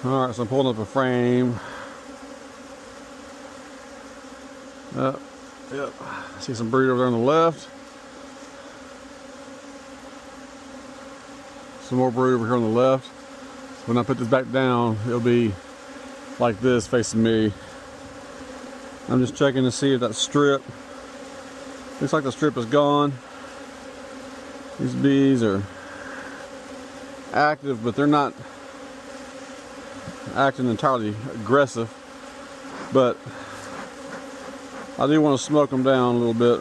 Alright, so I'm pulling up a frame. Yep. I see some brood over there on the left. Some more brood over here on the left. When I put this back down, it'll be like this facing me. I'm just checking to see if that strip, looks like the strip is gone. These bees are active, but they're not acting entirely aggressive. But I do want to smoke them down a little bit,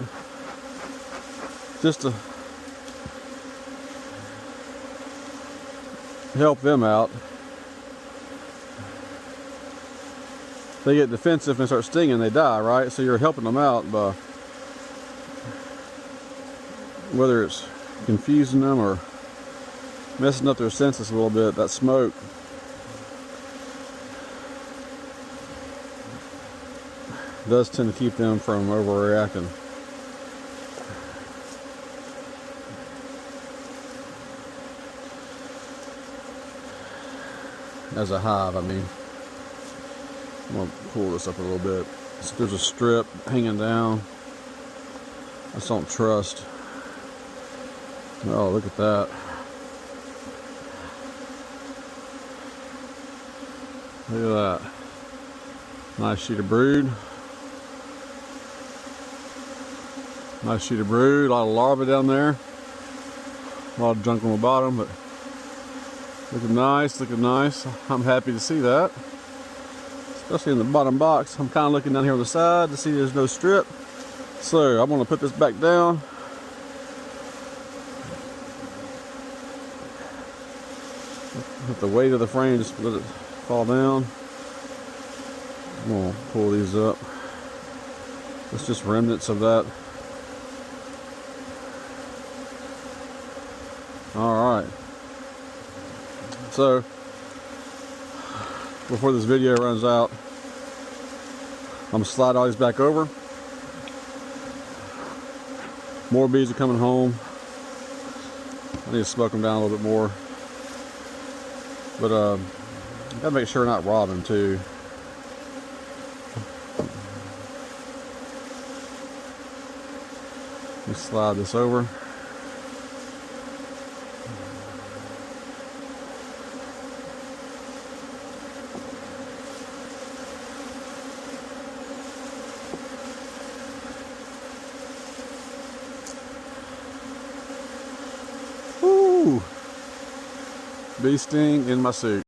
just to help them out. They get defensive and start stinging, they die, right? So you're helping them out by, whether it's confusing them or messing up their senses a little bit. That smoke does tend to keep them from overreacting. As a hive, I mean. I'm going to pull this up a little bit. So there's a strip hanging down. I just don't trust. Oh, look at that. Look at that. Nice sheet of brood. Nice sheet of brood. A lot of larvae down there. A lot of junk on the bottom, but looking nice, looking nice. I'm happy to see that. Especially in the bottom box. I'm kind of looking down here on the side to see there's no strip. So I'm going to put this back down. With the weight of the frame, just let it fall down. I'm going to pull these up. It's just remnants of that. Alright. So, before this video runs out, I'm going to slide all these back over. More bees are coming home. I need to smoke them down a little bit more. But gotta make sure not robbing too. Let me slide this over. Woo! Bee sting in my suit.